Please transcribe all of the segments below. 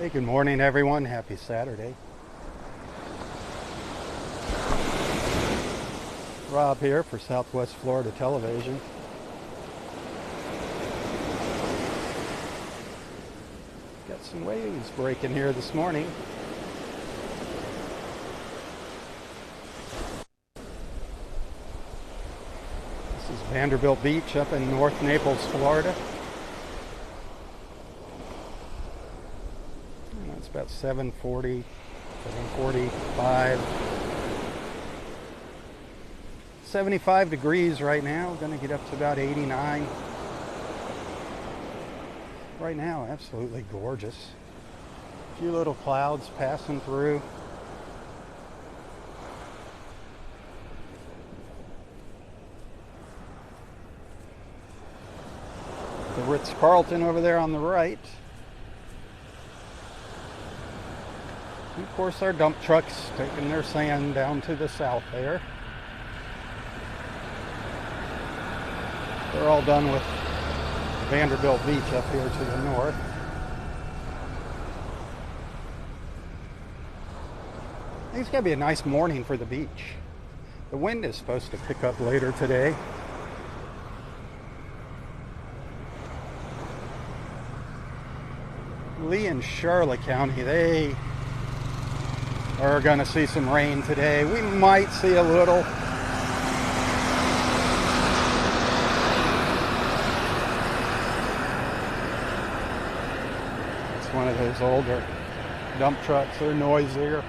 Hey, good morning, everyone. Happy Saturday. Rob here for Southwest Florida Television. Got some waves breaking here this morning. This is Vanderbilt Beach up in North Naples, Florida. It's about 7:40, 7:45. 75 degrees right now. Going to get up to about 89. Right now, absolutely gorgeous. A few little clouds passing through. The Ritz-Carlton over there on the right. And of course, our dump trucks taking their sand down to the south there. They're all done with Vanderbilt Beach up here to the north. I think it's going to be a nice morning for the beach. The wind is supposed to pick up later today. Lee and Charlotte County, they are going to see some rain today. We might see a little. It's one of those older dump trucks. They're noisier.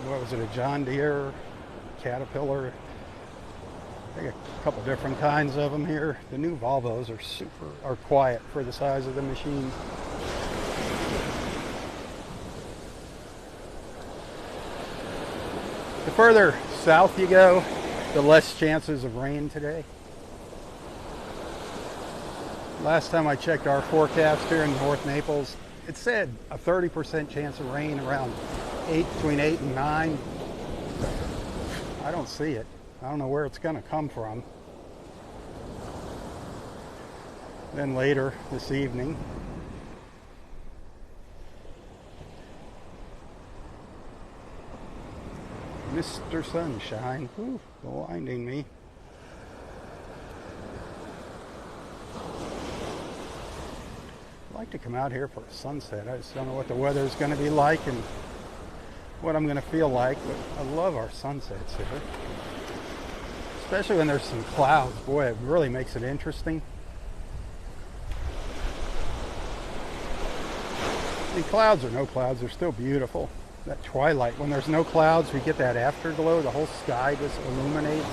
What was it, a John Deere, Caterpillar? I think a couple different kinds of them here. The new Volvos are quiet for the size of the machine. The further south you go, the less chances of rain today. Last time I checked our forecast here in North Naples, it said a 30% chance of rain around between 8 and 9. I don't see it. I don't know where it's going to come from. Then later this evening, Mr. Sunshine, blinding me. I'd like to come out here for a sunset. I just don't know what the weather's going to be like and what I'm going to feel like, but I love our sunsets here. Especially when there's some clouds. Boy, it really makes it interesting. And clouds or no clouds, they're still beautiful. That twilight, when there's no clouds, we get that afterglow. The whole sky just illuminates.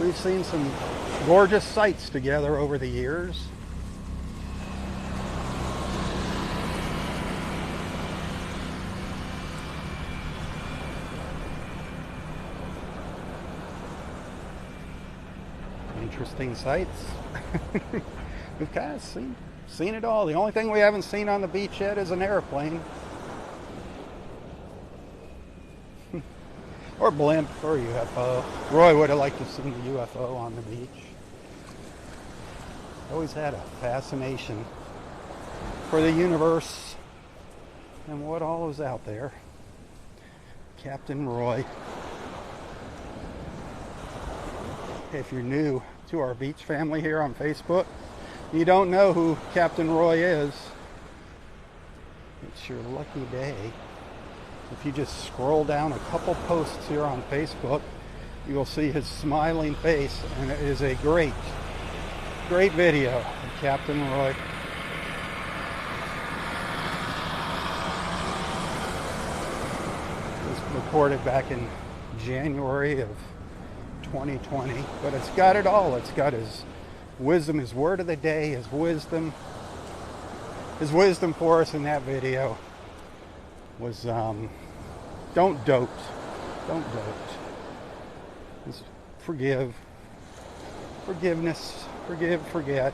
We've seen some gorgeous sights together over the years. Interesting sights. We've kind of seen it all. The only thing we haven't seen on the beach yet is an airplane. Or blimp, or UFO. Roy would have liked to see the UFO on the beach. Always had a fascination for the universe and what all is out there. Captain Roy. If you're new to our beach family here on Facebook, you don't know who Captain Roy is, it's your lucky day. If you just scroll down a couple posts here on Facebook, you will see his smiling face, and it is a great video of Captain Roy. It was recorded back in January of 2020, but it's got it all. It's got his wisdom, his word of the day, his wisdom for us in that video was don't dote, just forgive, forgiveness, forgive, forget.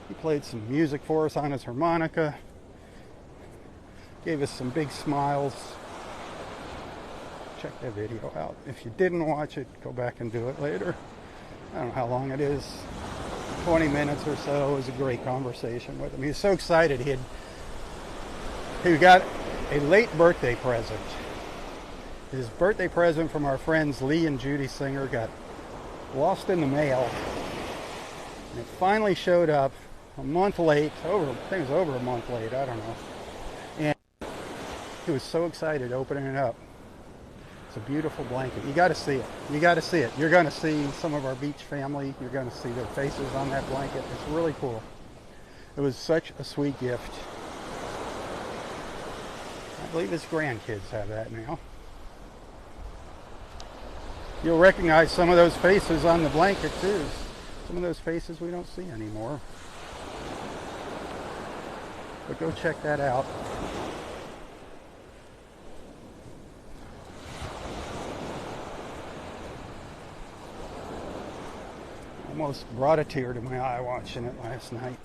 He played some music for us on his harmonica, gave us some big smiles. Check that video out. If you didn't watch it, go back and do it later. I don't know how long it is, 20 minutes or so. It was a great conversation with him. He was so excited. He got a late birthday present. His birthday present from our friends Lee and Judy Singer got lost in the mail. And it finally showed up a month late. I think it was over a month late. I don't know. And he was so excited opening it up. It's a beautiful blanket. You got to see it. You got to see it. You're going to see some of our beach family. You're going to see their faces on that blanket. It's really cool. It was such a sweet gift. I believe his grandkids have that now. You'll recognize some of those faces on the blanket too. Some of those faces we don't see anymore. But go check that out. Almost brought a tear to my eye watching it last night.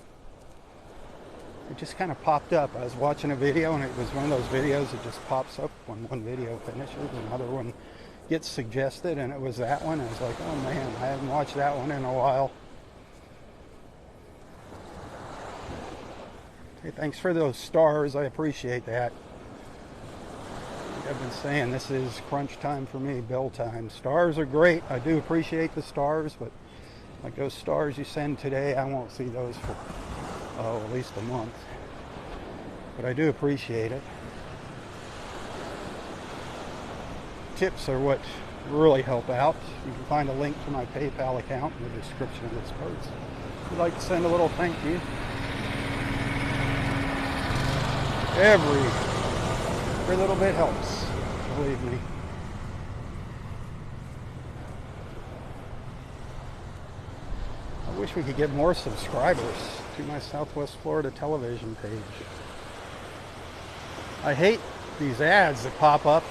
It just kind of popped up. I was watching a video and it was one of those videos that just pops up when one video finishes, another one gets suggested, and it was that one. I was like, oh man, I haven't watched that one in a while. Hey, thanks for those stars. I appreciate that. Like I've been saying, this is crunch time for me, bill time. Stars are great. I do appreciate the stars, but like those stars you send today, I won't see those for, at least a month. But I do appreciate it. Tips are what really help out. You can find a link to my PayPal account in the description of this post. If you'd like to send a little thank you, every little bit helps, believe me. I wish we could get more subscribers to my Southwest Florida television page. I hate these ads that pop up,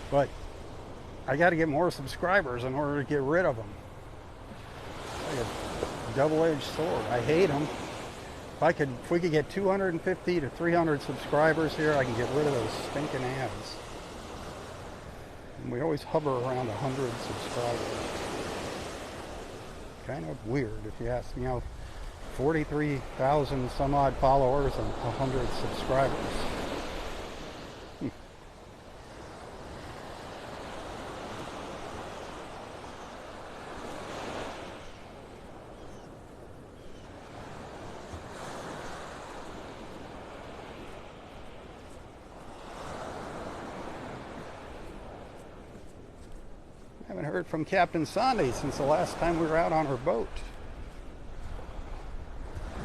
but I got to get more subscribers in order to get rid of them. It's like a double-edged sword. I hate them. If we could get 250 to 300 subscribers here, I can get rid of those stinking ads. And we always hover around 100 subscribers. Kind of weird if you ask me. 43,000 some odd followers and 100 subscribers. I haven't heard from Captain Sandy since the last time we were out on her boat.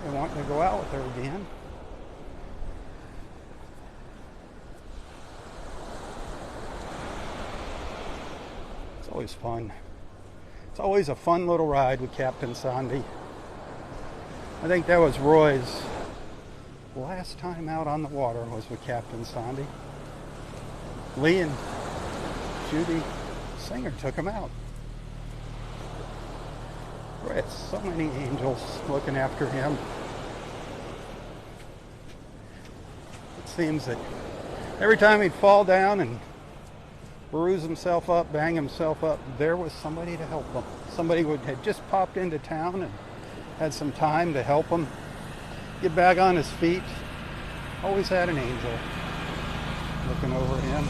I want to go out with her again. It's always fun. It's always a fun little ride with Captain Sandy. I think that was Roy's last time out on the water was with Captain Sandy. Lee and Judy Singer took him out. Roy had so many angels looking after him. It seems that every time he'd fall down and bruise himself up, bang himself up, there was somebody to help him. Somebody had just popped into town and had some time to help him get back on his feet. Always had an angel looking over him.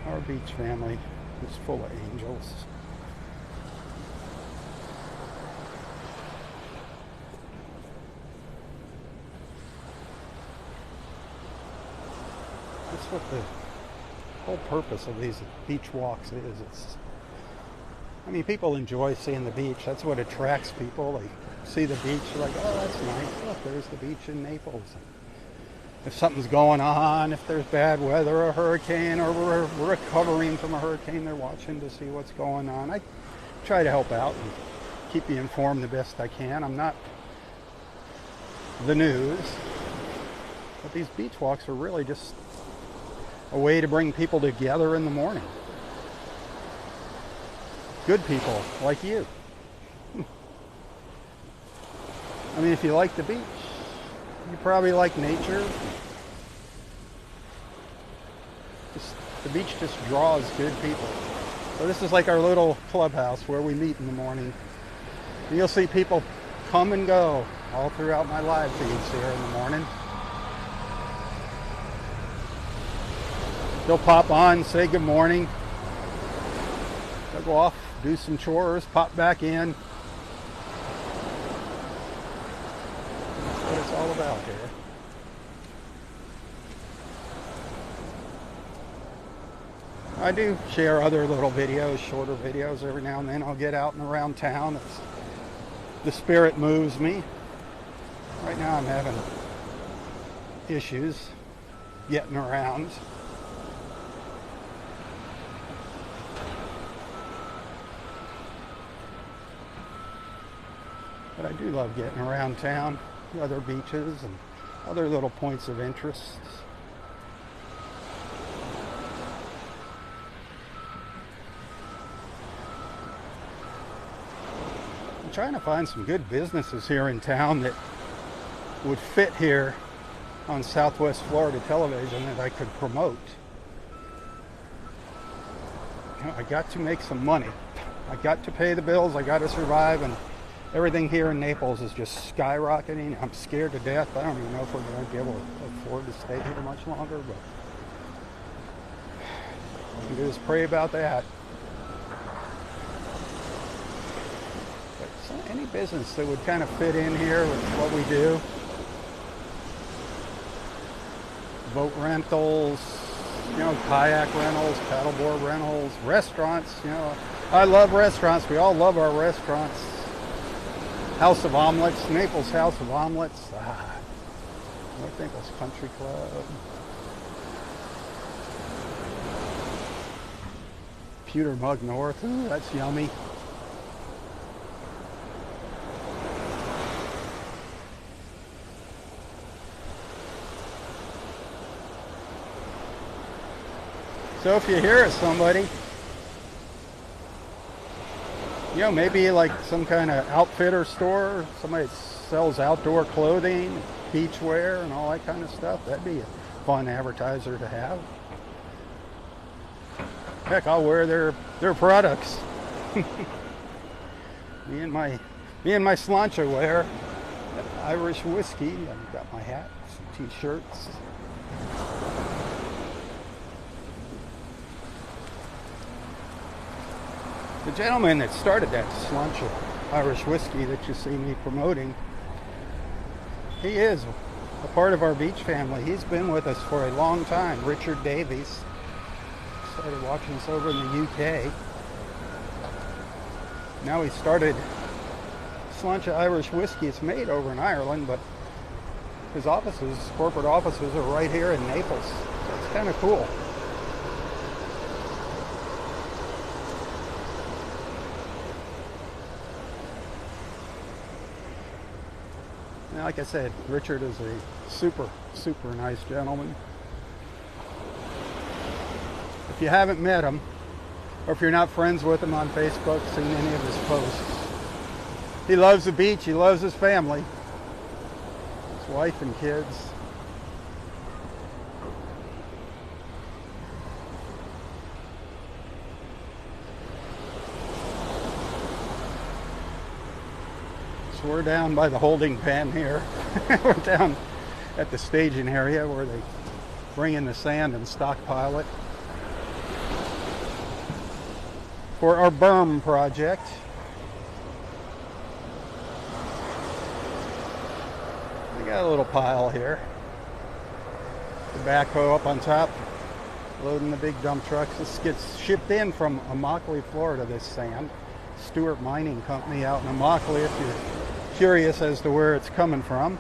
Our beach family is full of angels. That's what the whole purpose of these beach walks is. I mean, people enjoy seeing the beach. That's what attracts people. They see the beach, they're like, oh, that's nice. Look, there's the beach in Naples. If something's going on, if there's bad weather, a hurricane, or we're recovering from a hurricane, they're watching to see what's going on. I try to help out and keep you informed the best I can. I'm not the news, but these beach walks are really just a way to bring people together in the morning. good people like you. I mean, if you like the beach, you probably like nature. The beach just draws good people. So this is like our little clubhouse where we meet in the morning. And you'll see people come and go all throughout my live feeds here in the morning. They'll pop on, say good morning. They'll go off, do some chores, pop back in. That's what it's all about here. I do share other little videos, shorter videos every now and then. I'll get out and around town. The spirit moves me. Right now I'm having issues getting around. But I do love getting around town, other beaches and other little points of interest. I'm trying to find some good businesses here in town that would fit here on Southwest Florida television that I could promote. You know, I got to make some money. I got to pay the bills. I got to survive, and everything here in Naples is just skyrocketing. I'm scared to death. I don't even know if we're going to be able to afford to stay here much longer, but you can just pray about that. But any business that would kind of fit in here with what we do. Boat rentals, you know, kayak rentals, paddleboard rentals, restaurants, you know. I love restaurants. We all love our restaurants. House of Omelets, Naples House of Omelets. North Naples Country Club. Pewter Mug North. Ooh, that's yummy. So if you hear of somebody, you know, maybe like some kind of outfitter store, somebody that sells outdoor clothing, beachwear, and all that kind of stuff, that'd be a fun advertiser to have. Heck, I'll wear their products. me and my Slancha wear Irish whiskey. I've got my hat, some t-shirts. The gentleman that started that Slancha Irish whiskey that you see me promoting, he is a part of our beach family. He's been with us for a long time. Richard Davies started watching us over in the UK. Now he started Slancha Irish whiskey. It's made over in Ireland, but his offices, corporate offices, are right here in Naples. So it's kind of cool. Like I said, Richard is a super, super nice gentleman. If you haven't met him, or if you're not friends with him on Facebook, seen any of his posts, he loves the beach, he loves his family, his wife and kids. We're down by the holding pen here. We're down at the staging area where they bring in the sand and stockpile it for our berm project. We got a little pile here. The backhoe up on top, loading the big dump trucks. This gets shipped in from Immokalee, Florida, this sand. Stewart Mining Company out in Immokalee, if you're curious as to where it's coming from.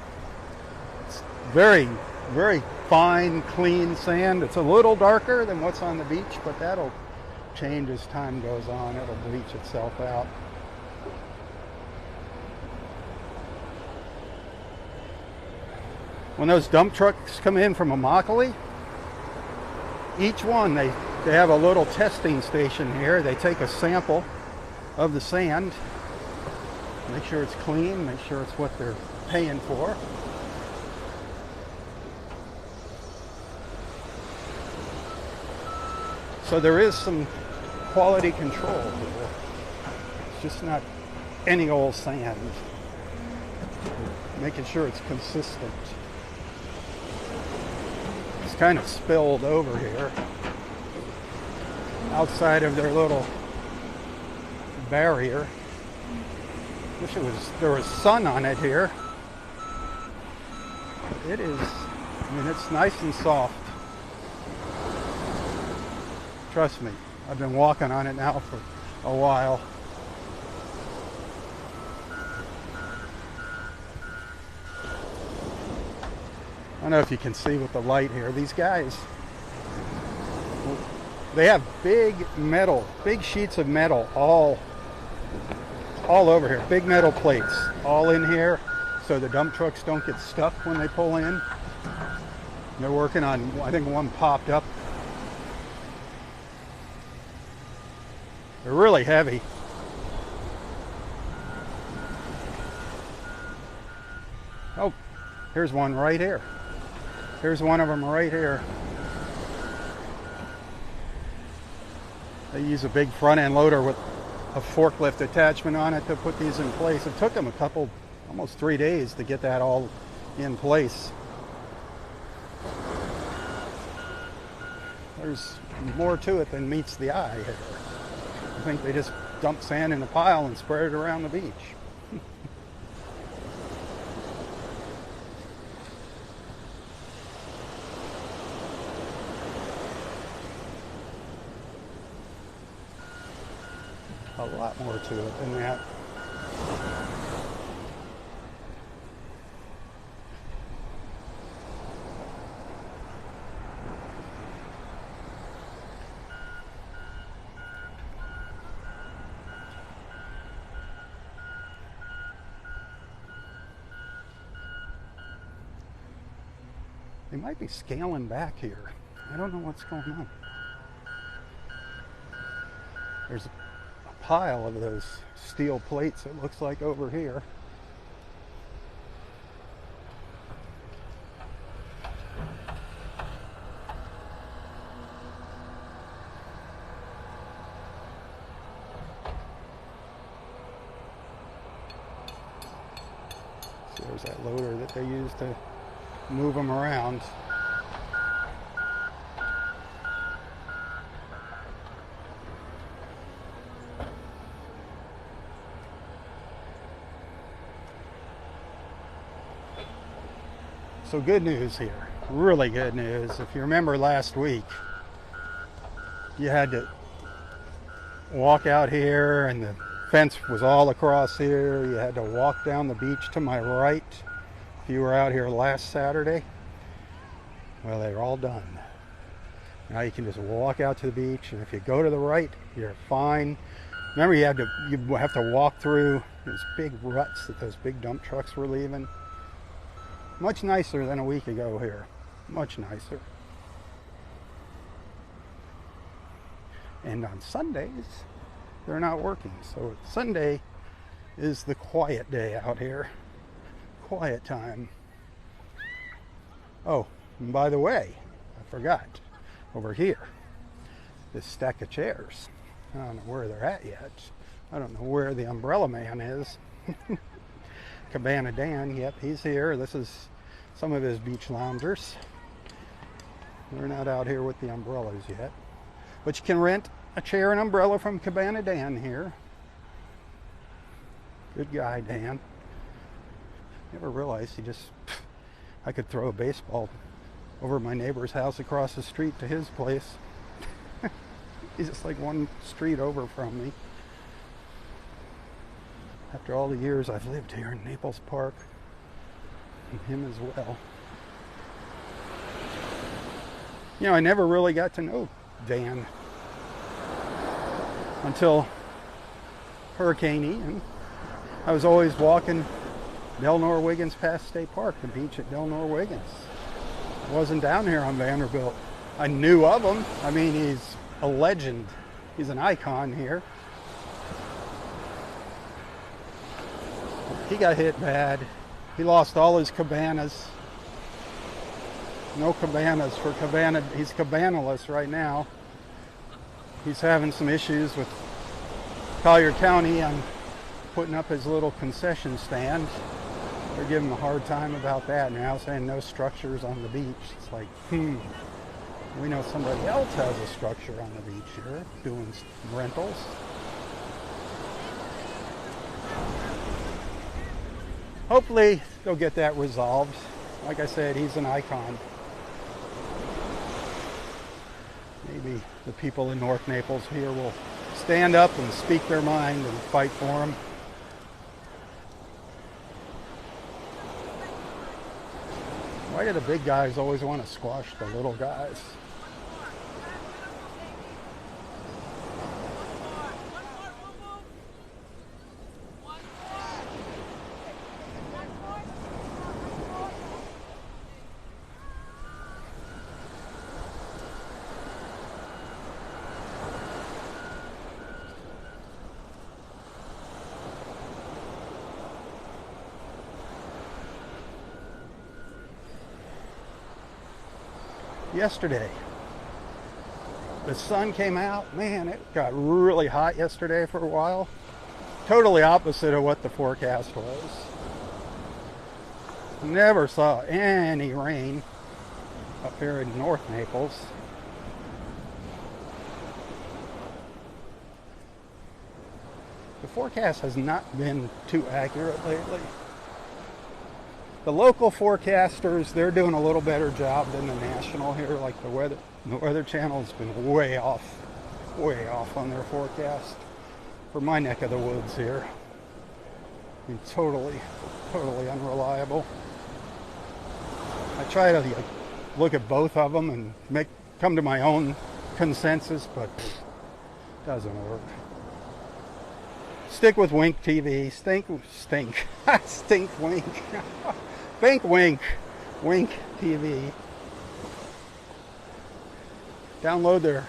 It's very, very fine, clean sand. It's a little darker than what's on the beach, but that'll change as time goes on. It'll bleach itself out. When those dump trucks come in from Immokalee, each one, they have a little testing station here. They take a sample of the sand. Make sure it's clean, make sure it's what they're paying for. So there is some quality control here. It's just not any old sand. Making sure it's consistent. It's kind of spilled over here outside of their little barrier. Wish there was sun on it here. It is, I mean, it's nice and soft. Trust me, I've been walking on it now for a while. I don't know if you can see with the light here. These guys, they have big sheets of metal all over here. Big metal plates all in here so the dump trucks don't get stuck when they pull in. They're working on, I think one popped up. They're really heavy. Oh, here's one right here. Here's one of them right here. They use a big front end loader with a forklift attachment on it to put these in place. It took them almost 3 days to get that all in place. There's more to it than meets the eye here. I think they just dump sand in a pile and spread it around the beach. A lot more to it than that. They might be scaling back here. I don't know what's going on. There's a pile of those steel plates, it looks like, over here. So there's that loader that they use to move them around. So good news here, really good news. If you remember last week, you had to walk out here and the fence was all across here. You had to walk down the beach to my right if you were out here last Saturday. Well, they're all done. Now you can just walk out to the beach, and if you go to the right, you're fine. Remember, you have to walk through those big ruts that those big dump trucks were leaving. Much nicer than a week ago here. Much nicer. And on Sundays, they're not working. So Sunday is the quiet day out here. Quiet time. Oh, and by the way, I forgot. Over here, this stack of chairs. I don't know where they're at yet. I don't know where the umbrella man is. Cabana Dan, yep, he's here. This is some of his beach loungers. They're not out here with the umbrellas yet. But you can rent a chair and umbrella from Cabana Dan here. Good guy, Dan. Never realized I could throw a baseball over my neighbor's house across the street to his place. He's just like one street over from me. After all the years I've lived here in Naples Park, and him as well. You know, I never really got to know Dan until Hurricane Ian. I was always walking Del Nor-Wiggins past State Park, the beach at Del Nor-Wiggins. I wasn't down here on Vanderbilt. I knew of him. I mean, he's a legend. He's an icon here. He got hit bad. He lost all his cabanas. No cabanas for cabana. He's cabanaless right now. He's having some issues with Collier County on putting up his little concession stand. They're giving him a hard time about that now, saying no structures on the beach. It's like, we know somebody else has a structure on the beach here doing rentals. Hopefully they'll get that resolved. Like I said, he's an icon. Maybe the people in North Naples here will stand up and speak their mind and fight for him. Why do the big guys always want to squash the little guys? Yesterday, the sun came out. Man, it got really hot yesterday for a while. Totally opposite of what the forecast was. Never saw any rain up here in North Naples. The forecast has not been too accurate lately. The local forecasters, they're doing a little better job than the national here. Like the Weather Channel's been way off on their forecast for my neck of the woods here. I mean, totally unreliable. I try to look at both of them and come to my own consensus, but it doesn't work. Stick with Wink TV. Stink Wink. Think Wink TV. Download their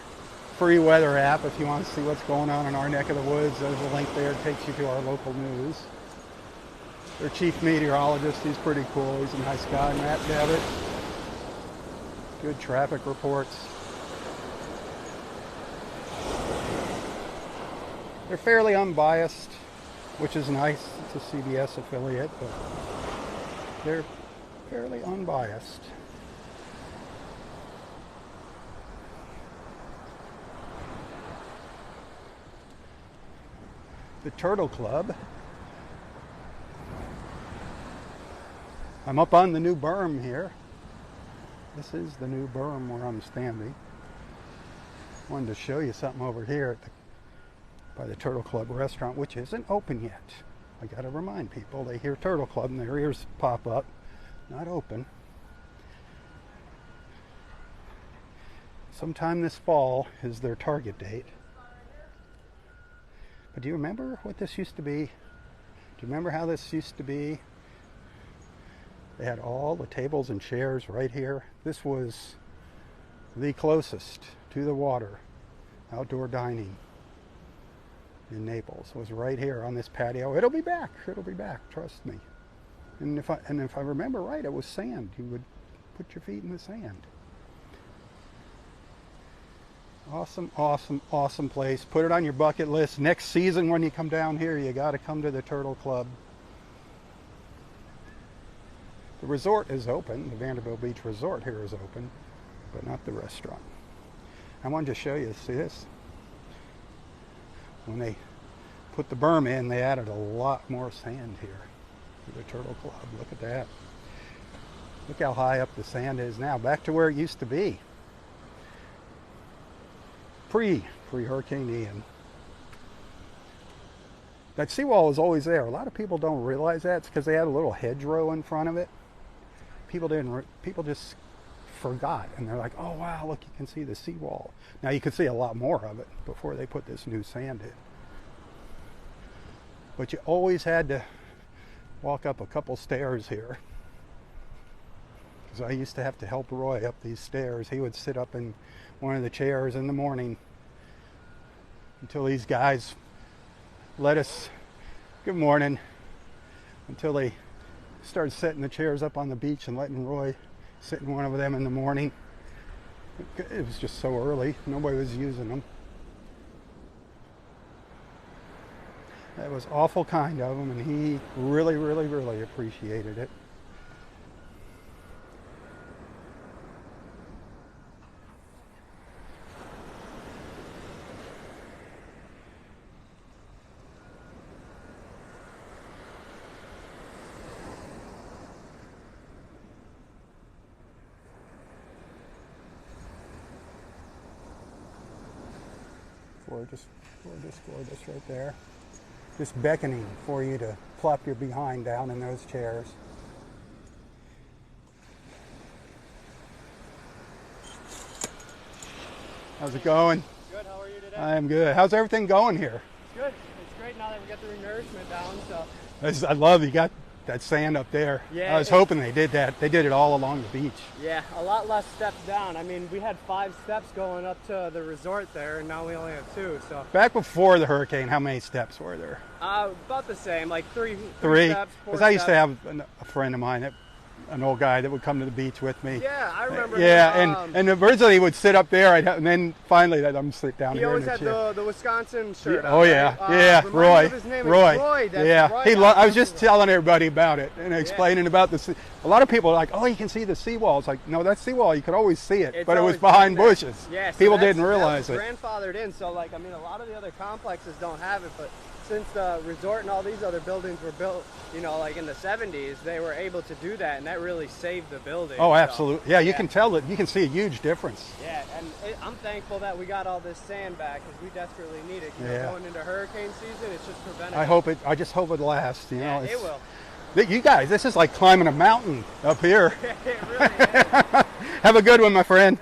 free weather app if you want to see what's going on in our neck of the woods. There's a link there that takes you to our local news. Their chief meteorologist, he's pretty cool. He's a nice guy, Matt Devitt. Good traffic reports. They're fairly unbiased, which is nice. It's a CBS affiliate, but they're fairly unbiased. The Turtle Club. I'm up on the new berm here. This is the new berm where I'm standing. Wanted to show you something over here by the Turtle Club restaurant, which isn't open yet. I gotta remind people, they hear Turtle Club and their ears pop up. Not open. Sometime this fall is their target date. But do you remember what this used to be? Do you remember how this used to be? They had all the tables and chairs right here. This was the closest to the water outdoor dining in Naples. It was right here on this patio. It'll be back. Trust me. And if I remember right, it was sand. You would put your feet in the sand. Awesome place. Put it on your bucket list. Next season when you come down here, you got to come to the Turtle Club. The resort is open. The Vanderbilt Beach Resort here is open, but not the restaurant. I wanted to show you, see this? When they put the berm in, they added a lot more sand here to the Turtle Club. Look at that. Look how high up the sand is now. Back to where it used to be. Pre-Hurricane Ian. That seawall was always there. A lot of people don't realize that. It's because they had a little hedgerow in front of it. People just forgot, and they're like, oh wow, look, you can see the seawall. Now you can see a lot more of it before they put this new sand in. But you always had to walk up a couple stairs here. Because I used to have to help Roy up these stairs. He would sit up in one of the chairs in the morning until these guys let us, good morning, until they started setting the chairs up on the beach and letting Roy sit in one of them in the morning. It was just so early, nobody was using them. That was awful kind of him, and he really, really, really appreciated it. Gorgeous right there. Just beckoning for you to plop your behind down in those chairs. How's it going? Good, how are you today? I'm good. How's everything going here? It's good. It's great now that we got the renourishment down, so. I love you got that sand up there. Yeah, I was hoping they did that. They did it all along the beach. Yeah, a lot less steps down. I mean, we had 5 steps going up to the resort there, and now we only have 2, so. Back before the hurricane, how many steps were there? About the same, like 3 3? steps, 4 Because I used to steps. have a friend of mine, an old guy that would come to the beach with me. Yeah, I remember Yeah, him. and originally he would sit up there, and then finally I'm sit down He here in always the had chair. the Wisconsin shirt Yeah, on, oh yeah, right? yeah, Remind me Roy. of his name. Roy. Roy, that's Yeah, right. I was just telling everybody about it and explaining about the sea. A lot of people are like, oh, you can see the seawall. It's like, no, that seawall, you could always see it, It's but it was always behind been there. bushes. Yeah, so People that's- didn't realize that's it. grandfathered in, so like, I mean, a lot of the other complexes don't have it, but since the resort and all these other buildings were built, you know, like in the 70s, they were able to do that, and that really saved the building. Oh, so, absolutely. Yeah, you can tell that. You can see a huge difference. Yeah, and I'm thankful that we got all this sand back because we desperately need it. You know, Yeah. going into hurricane season, it's just preventing. I just hope it lasts. You Yeah, know, it will. You guys, this is like climbing a mountain up here. It really is. Have a good one, my friend.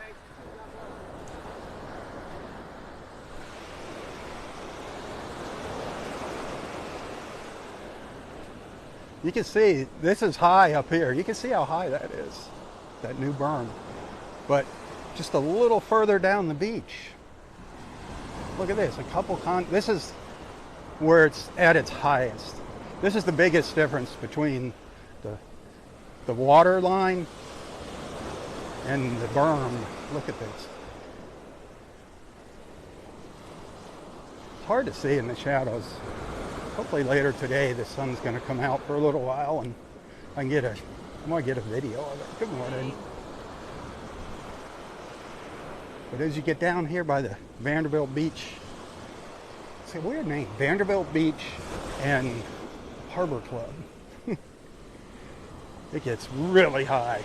You can see, this is high up here. You can see how high that is, that new berm. But just a little further down the beach, look at this, this is where it's at its highest. This is the biggest difference between the water line and the berm. Look at this. It's hard to see in the shadows. Hopefully later today the sun's going to come out for a little while and I want to get a video of it. Good morning. But as you get down here by the Vanderbilt Beach, it's a weird name, Vanderbilt Beach and Harbor Club. It gets really high.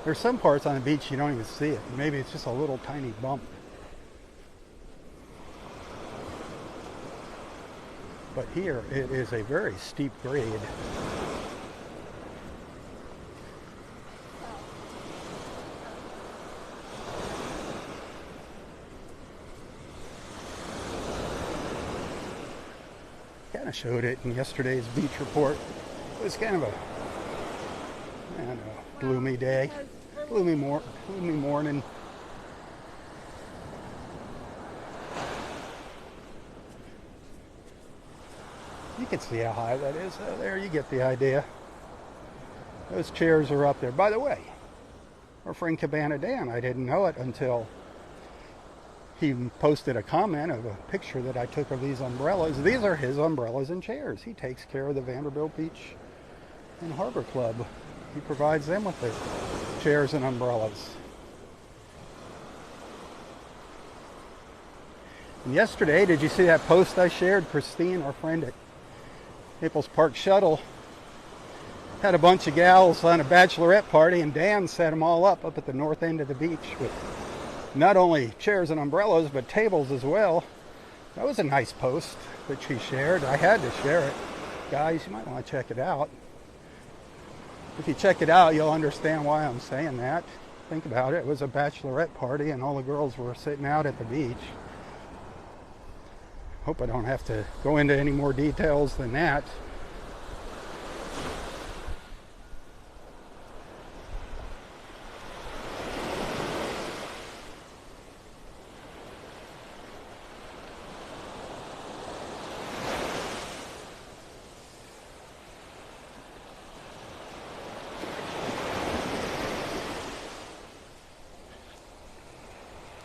There's some parts on the beach you don't even see it. Maybe it's just a little tiny bump. But here it is a very steep grade. Kind of showed it in yesterday's beach report. It was kind of a, I don't know, gloomy day, gloomy morning. You can see how high that is. There, you get the idea. Those chairs are up there. By the way, our friend Cabana Dan, I didn't know it until he posted a comment of a picture that I took of these umbrellas. These are his umbrellas and chairs. He takes care of the Vanderbilt Beach and Harbor Club. He provides them with the chairs and umbrellas. And yesterday, did you see that post I shared? Christine, our friend at Naples Park Shuttle, had a bunch of gals on a bachelorette party, and Dan set them all up at the north end of the beach with not only chairs and umbrellas, but tables as well. That was a nice post that she shared. I had to share it. Guys, you might want to check it out. If you check it out, you'll understand why I'm saying that. Think about it. It was a bachelorette party, and all the girls were sitting out at the beach. Hope I don't have to go into any more details than that.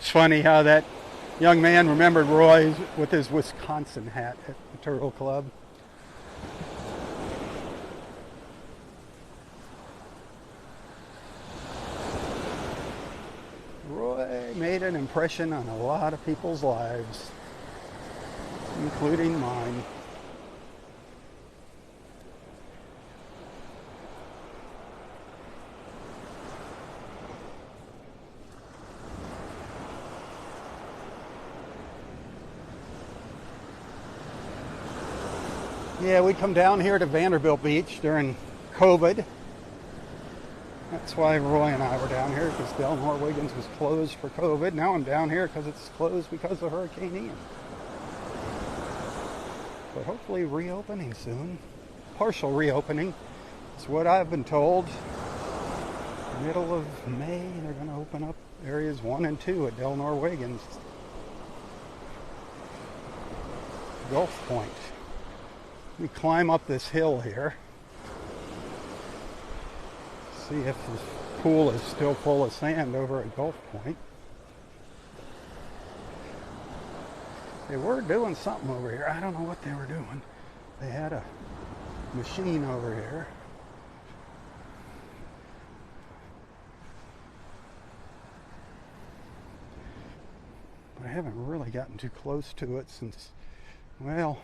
It's funny how that young man remembered Roy with his Wisconsin hat at the Turtle Club. Roy made an impression on a lot of people's lives, including mine. Yeah, we'd come down here to Vanderbilt Beach during COVID. That's why Roy and I were down here, because Delnor Wiggins was closed for COVID. Now I'm down here because it's closed because of Hurricane Ian. But hopefully reopening soon. Partial reopening is what I've been told. Middle of May, they're going to open up areas 1 and 2 at Delnor Wiggins. Gulf Point. We climb up this hill here. See if the pool is still full of sand over at Gulf Point. They were doing something over here. I don't know what they were doing. They had a machine over here. But I haven't really gotten too close to it since, well,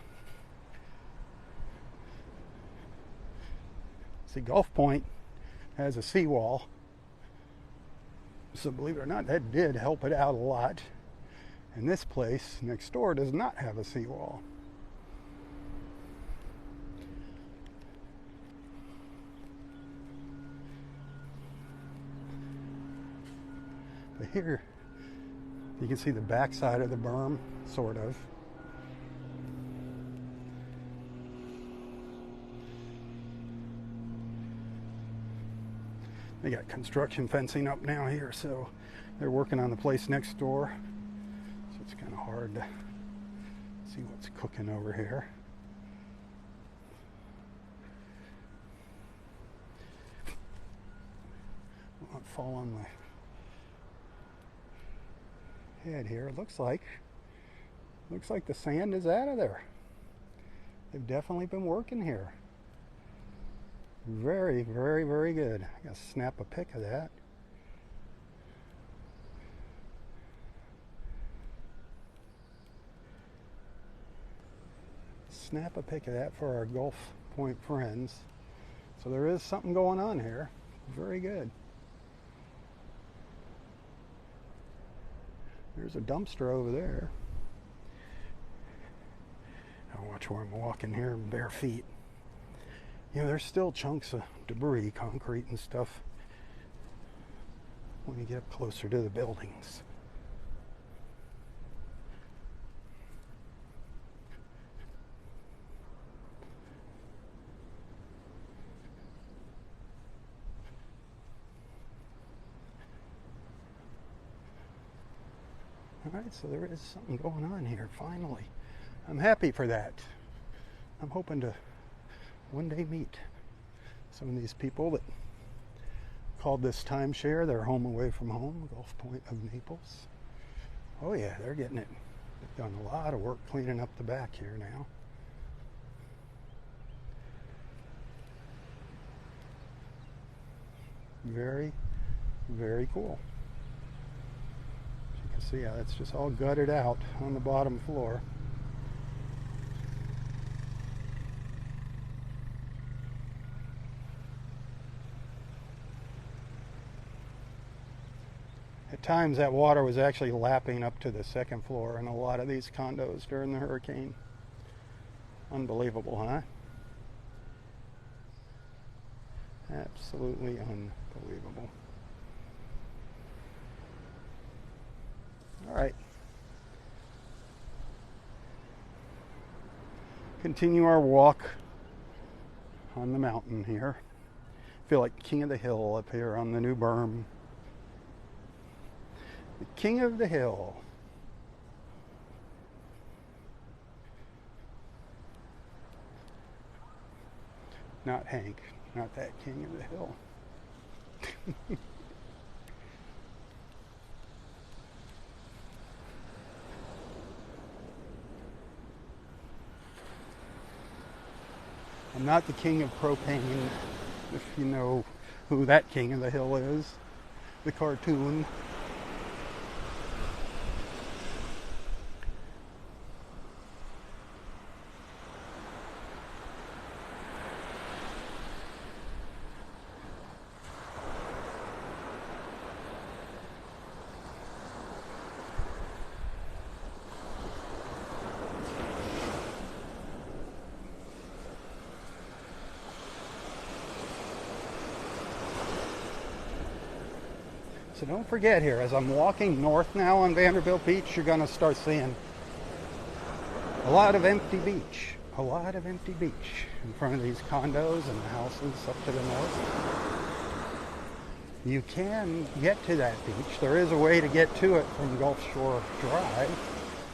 see, Gulf Point has a seawall, so believe it or not, that did help it out a lot. And this place next door does not have a seawall. But here, you can see the backside of the berm, sort of. They got construction fencing up now here, so they're working on the place next door. So it's kind of hard to see what's cooking over here. I won't fall on my head here. It looks like the sand is out of there. They've definitely been working here. Very, very, very good. I gotta snap a pic of that. Snap a pic of that for our Gulf Point friends. So there is something going on here. Very good. There's a dumpster over there. Now watch where I'm walking here in bare feet. You know, there's still chunks of debris, concrete and stuff, when you get up closer to the buildings. All right, so there is something going on here, finally. I'm happy for that. I'm hoping to one day meet some of these people that called this timeshare their home away from home, Gulf Point of Naples. Oh yeah, they're getting it. They've done a lot of work cleaning up the back here now. Very, very cool. As you can see how it's just all gutted out on the bottom floor. At times that water was actually lapping up to the second floor in a lot of these condos during the hurricane. Unbelievable, huh? Absolutely unbelievable. All right. Continue our walk on the mountain here. Feel like king of the hill up here on the new berm. The king of the hill. Not Hank, not that king of the hill. I'm not the king of propane, if you know who that king of the hill is, the cartoon. So don't forget here, as I'm walking north now on Vanderbilt Beach, you're going to start seeing a lot of empty beach. A lot of empty beach in front of these condos and houses up to the north. You can get to that beach. There is a way to get to it from Gulf Shore Drive.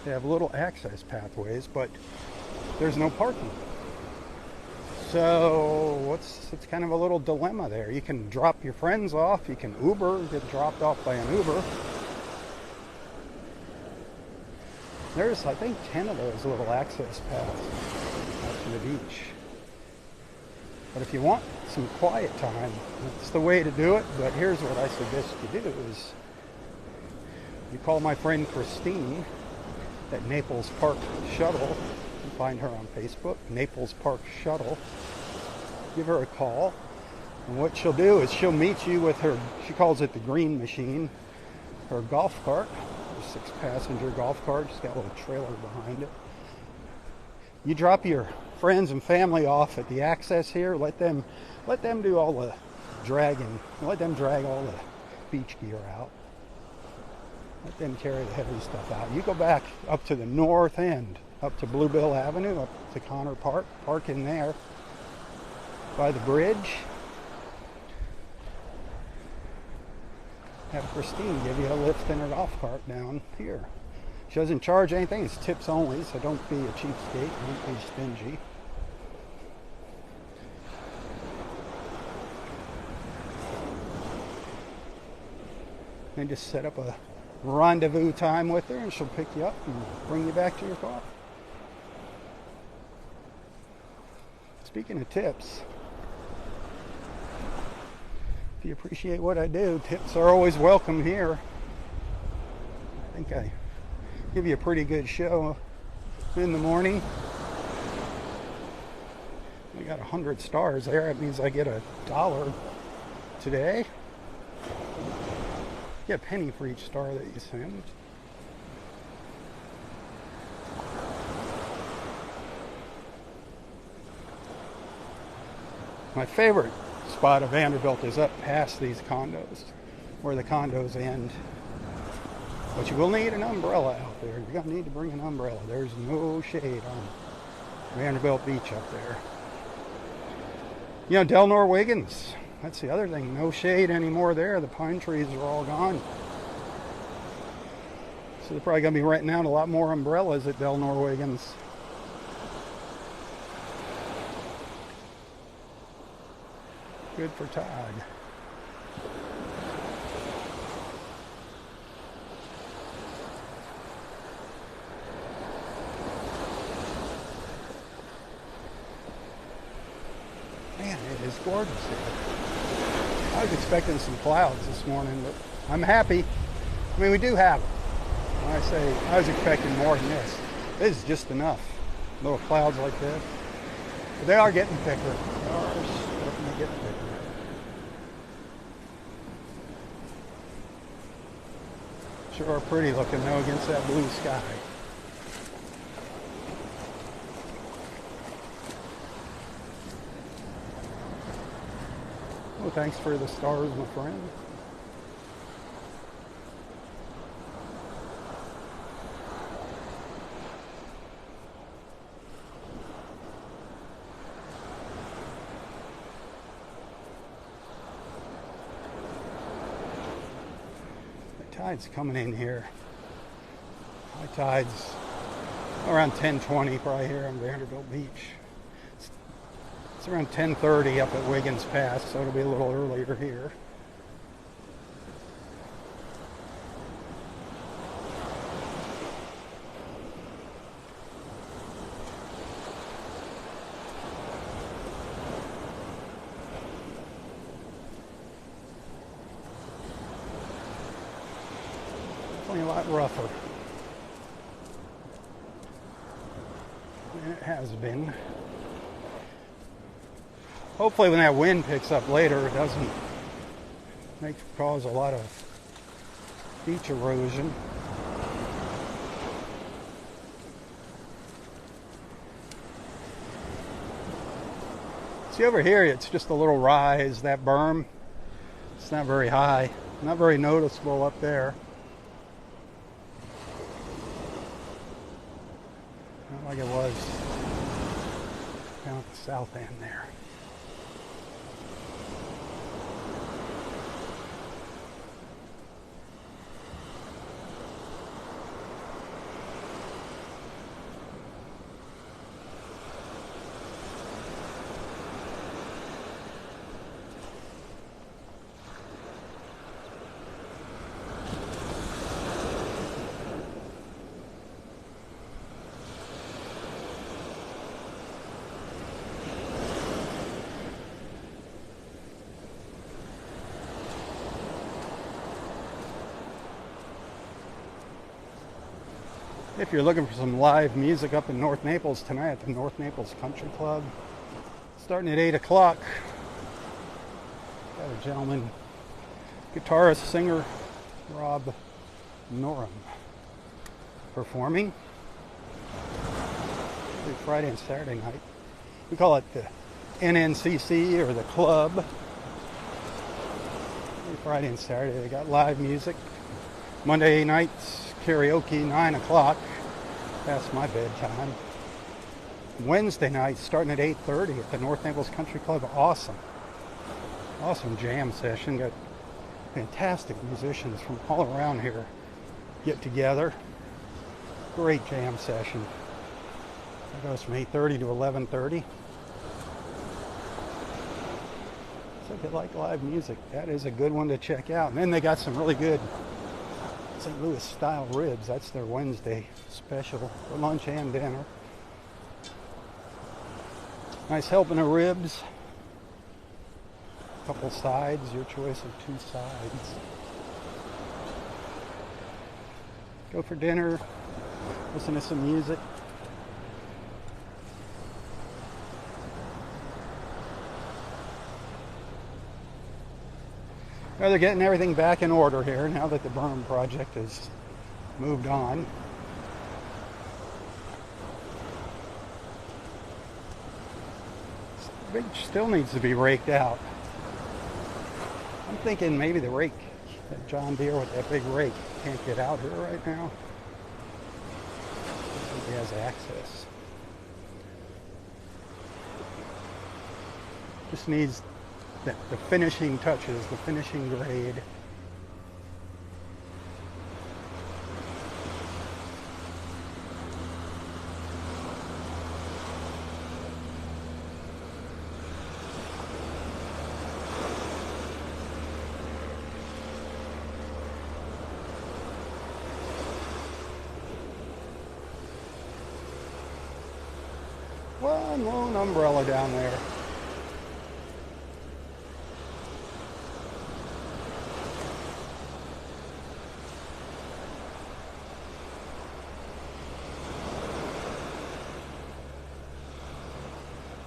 They have little access pathways, but there's no parking. So it's kind of a little dilemma there. You can drop your friends off, you can Uber, get dropped off by an Uber. There's, I think, 10 of those little access paths out to the beach. But if you want some quiet time, that's the way to do it. But here's what I suggest you do is you call my friend Christine at Naples Park Shuttle. You can find her on Facebook, Naples Park Shuttle. Give her a call. And what she'll do is she'll meet you with her, she calls it the green machine, her golf cart, her 6-passenger golf cart. She's got a little trailer behind it. You drop your friends and family off at the access here. Let them do all the dragging. Let them drag all the beach gear out. Let them carry the heavy stuff out. You go back up to the north end, up to Bluebill Avenue, up to Connor Park. Park in there by the bridge. Have Christine give you a lift in her golf cart down here. She doesn't charge anything. It's tips only, so don't be a cheapskate. Don't be stingy. And just set up a rendezvous time with her, and she'll pick you up and bring you back to your car. Speaking of tips, if you appreciate what I do, tips are always welcome here. I think I give you a pretty good show in the morning. We got 100 stars there. That means I get $1 today. Get a penny for each star that you send. My favorite spot of Vanderbilt is up past these condos, where the condos end. But you will need an umbrella out there. You're going to need to bring an umbrella. There's no shade on Vanderbilt Beach up there. You know, Delnor Wiggins. That's the other thing. No shade anymore there. The pine trees are all gone. So they're probably going to be renting out a lot more umbrellas at Delnor Wiggins. Good for Todd. Man, it is gorgeous here. I was expecting some clouds this morning, but I'm happy. I mean, we do have them. When I say I was expecting more than this, this is just enough. Little clouds like this. But they are getting thicker. They are starting to get thicker. Sure are pretty looking though against that blue sky. Well, thanks for the stars, my friend. Tide's coming in here. High tide's around 10:20 probably here on Vanderbilt Beach. It's around 10:30 up at Wiggins Pass, so it'll be a little earlier here. lot rougher than it has been. Hopefully when that wind picks up later, it doesn't cause a lot of beach erosion. See over here, it's just a little rise, that berm. It's not very high, not very noticeable up there. Not like it was down at the south end there. If you're looking for some live music up in North Naples tonight at the North Naples Country Club, starting at 8 o'clock. Got a gentleman, guitarist, singer, Robb Stan, performing every Friday and Saturday night. We call it the NNCC or the club. Every Friday and Saturday they got live music. Monday nights karaoke, 9 o'clock, past my bedtime. Wednesday night, starting at 8:30 at the North Naples Country Club. Awesome jam session. Got fantastic musicians from all around here get together. Great jam session. It goes from 8:30 to 11:30. So if you like live music, that is a good one to check out. And then they got some really good St. Louis style ribs. That's their Wednesday special for lunch and dinner. Nice helping of ribs. Couple sides, your choice of 2 sides. Go for dinner, listen to some music. Well, they're getting everything back in order here now that the berm project has moved on. The beach still needs to be raked out. I'm thinking maybe the rake, that John Deere with that big rake, can't get out here right now. I think he has access. Just needs the finishing touches, the finishing grade. One lone umbrella down there.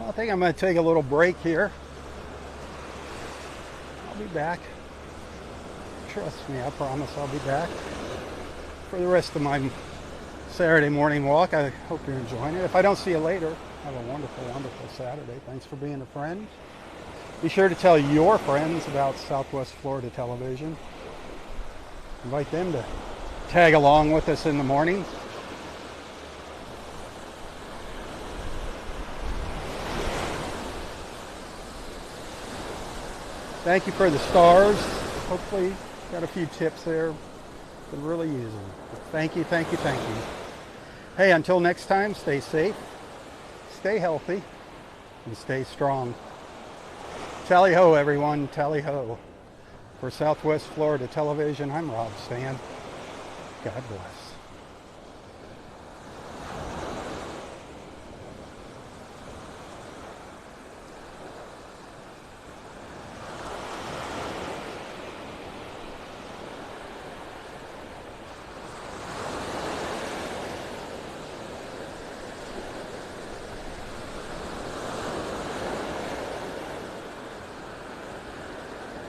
I think I'm going to take a little break here. I'll be back. Trust me, I promise I'll be back for the rest of my Saturday morning walk. I hope you're enjoying it. If I don't see you later, have a wonderful, wonderful Saturday. Thanks for being a friend. Be sure to tell your friends about Southwest Florida Television. Invite them to tag along with us in the morning. Thank you for the stars. Hopefully got a few tips there. Could really use them. Thank you, thank you, thank you. Hey, until next time, stay safe, stay healthy, and stay strong. Tally ho, everyone, tally ho. For Southwest Florida Television, I'm Robb Stan. God bless.